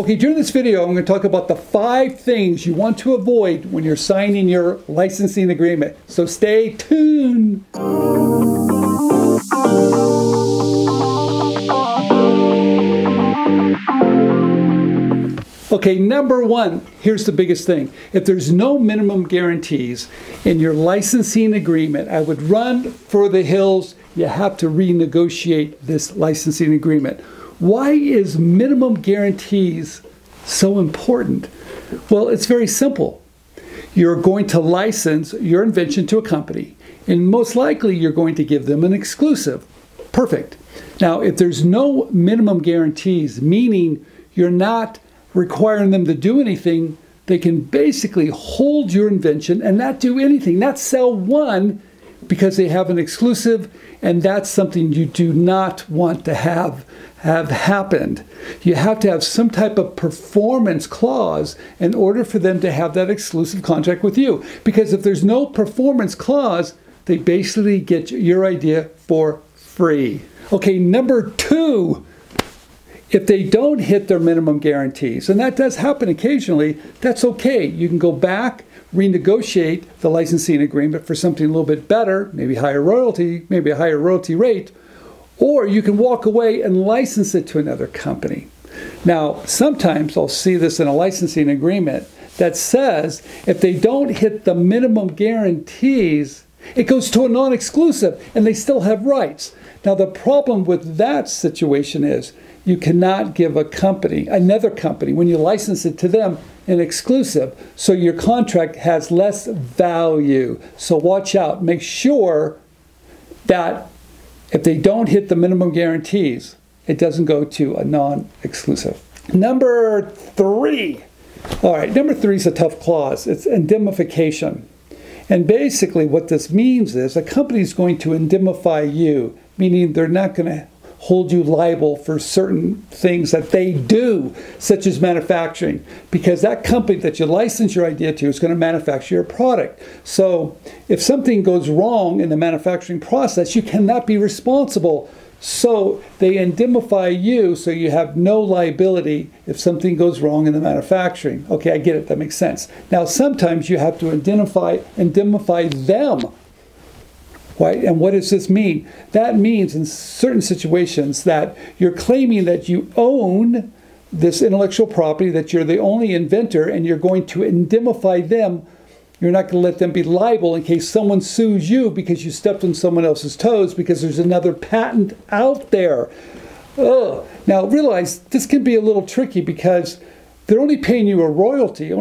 Okay, during this video, I'm going to talk about the 5 things you want to avoid when you're signing your licensing agreement. So stay tuned. Okay, number 1, here's the biggest thing. If there's no minimum guarantees in your licensing agreement, I would run for the hills. You have to renegotiate this licensing agreement. Why is minimum guarantees so important? Well, it's very simple. You're going to license your invention to a company, and most likely you're going to give them an exclusive. Perfect. Now, if there's no minimum guarantees, meaning you're not requiring them to do anything, they can basically hold your invention and not do anything, not sell one, because they have an exclusive, and that's something you do not want to have happened. You have to have some type of performance clause in order for them to have that exclusive contract with you. Because if there's no performance clause, they basically get your idea for free. Okay, number 2, if they don't hit their minimum guarantees, and that does happen occasionally, that's okay. You can go back, renegotiate the licensing agreement for something a little bit better, maybe higher royalty, maybe a higher royalty rate, or you can walk away and license it to another company. Now, sometimes I'll see this in a licensing agreement that says if they don't hit the minimum guarantees, it goes to a non-exclusive and they still have rights. Now, the problem with that situation is you cannot give another company, when you license it to them, an exclusive, so your contract has less value. So watch out. Make sure that if they don't hit the minimum guarantees, it doesn't go to a non-exclusive. Number 3. All right, number 3 is a tough clause. It's indemnification. And basically what this means is a company is going to indemnify you, meaning they're not going to hold you liable for certain things that they do, such as manufacturing, because that company that you license your idea to is going to manufacture your product. So if something goes wrong in the manufacturing process, you cannot be responsible. So they indemnify you so you have no liability if something goes wrong in the manufacturing. Okay, I get it. That makes sense. Now, sometimes you have to indemnify them. Right? And what does this mean? That means in certain situations that you're claiming that you own this intellectual property, that you're the only inventor, and you're going to indemnify them. You're not going to let them be liable in case someone sues you because you stepped on someone else's toes because there's another patent out there. Ugh. Now realize this can be a little tricky because they're only paying you a royalty,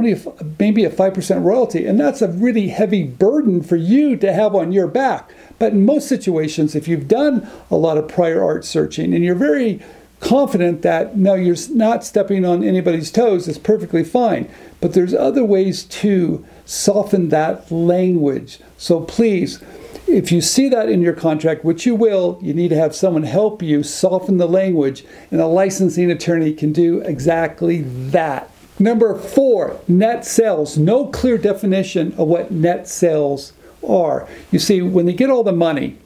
maybe a 5% royalty, and that's a really heavy burden for you to have on your back. But in most situations, if you've done a lot of prior art searching and you're very confident that, no, you're not stepping on anybody's toes, it's perfectly fine. But there's other ways to soften that language. So please, if you see that in your contract, which you will, you need to have someone help you soften the language, and a licensing attorney can do exactly that. Number 4, net sales. No clear definition of what net sales are. You see, when they get all the money,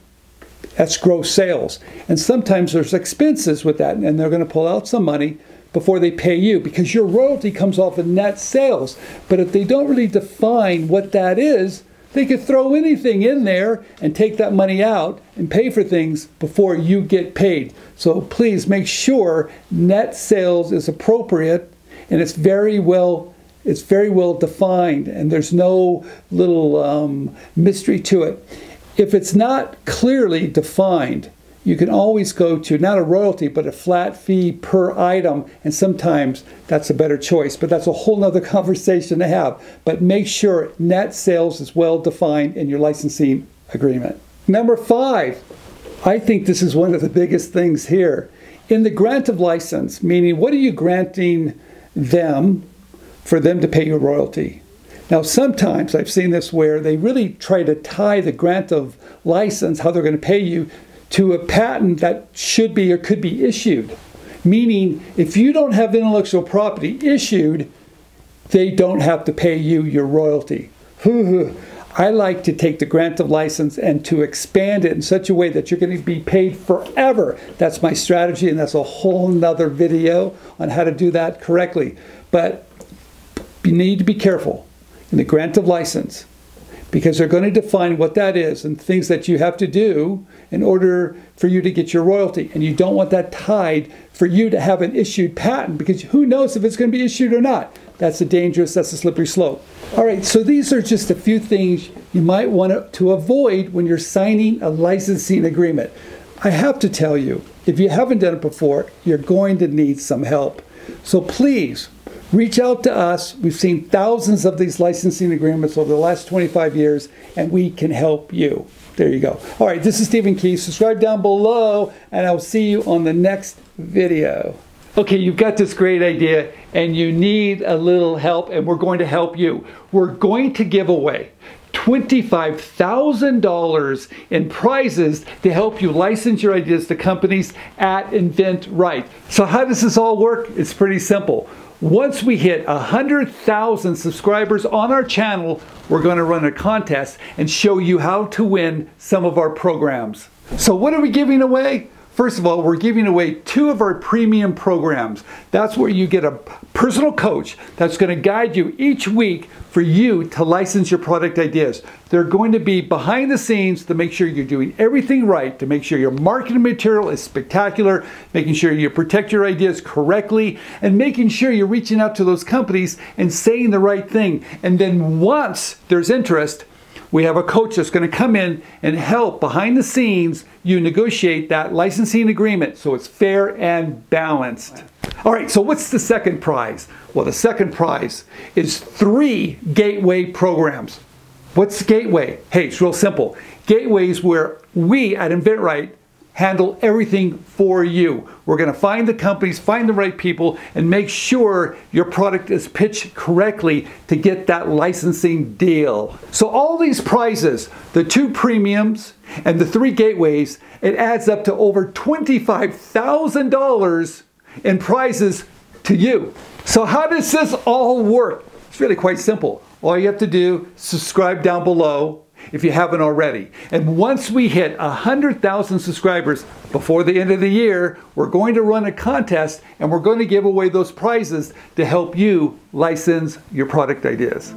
that's gross sales. And sometimes there's expenses with that, and they're going to pull out some money before they pay you because your royalty comes off of net sales. But if they don't really define what that is, they could throw anything in there and take that money out and pay for things before you get paid. So please make sure net sales is appropriate and it's very well defined, and there's no little mystery to it. If it's not clearly defined, you can always go to not a royalty, but a flat fee per item, and sometimes that's a better choice, but that's a whole nother conversation to have. But make sure net sales is well defined in your licensing agreement. Number 5, I think this is one of the biggest things here. In the grant of license, meaning what are you granting them for them to pay you a royalty? Now, sometimes I've seen this where they really try to tie the grant of license, how they're going to pay you, to a patent that should be or could be issued. Meaning, if you don't have intellectual property issued, they don't have to pay you your royalty. I like to take the grant of license and to expand it in such a way that you're going to be paid forever. That's my strategy, and that's a whole nother video on how to do that correctly. But you need to be careful in the grant of license, because they're going to define what that is and things that you have to do in order for you to get your royalty. And you don't want that tied for you to have an issued patent, because who knows if it's going to be issued or not. That's a slippery slope. All right, so these are just a few things you might want to avoid when you're signing a licensing agreement. I have to tell you, if you haven't done it before, you're going to need some help. So please, reach out to us. We've seen thousands of these licensing agreements over the last 25 years, and we can help you. There you go. All right, this is Stephen Key. Subscribe down below, and I'll see you on the next video. Okay, you've got this great idea, and you need a little help, and we're going to help you. We're going to give away $25,000 in prizes to help you license your ideas to companies at InventRight. So how does this all work? It's pretty simple. Once we hit 100,000 subscribers on our channel, we're going to run a contest and show you how to win some of our programs. So what are we giving away? First of all, we're giving away 2 of our premium programs. That's where you get a personal coach that's going to guide you each week for you to license your product ideas. They're going to be behind the scenes to make sure you're doing everything right, to make sure your marketing material is spectacular, making sure you protect your ideas correctly, and making sure you're reaching out to those companies and saying the right thing. And then once there's interest, we have a coach that's going to come in and help behind the scenes you negotiate that licensing agreement so it's fair and balanced. All right, so what's the second prize? Well, the second prize is 3 gateway programs. What's gateway? Hey, it's real simple. Gateway is where we at InventRight handle everything for you. We're going to find the companies, find the right people, and make sure your product is pitched correctly to get that licensing deal. So all these prizes, the 2 premiums and the 3 gateways, it adds up to over $25,000 in prizes to you. So how does this all work? It's really quite simple. All you have to do, subscribe down below if you haven't already. And once we hit 100,000 subscribers before the end of the year, we're going to run a contest and we're going to give away those prizes to help you license your product ideas.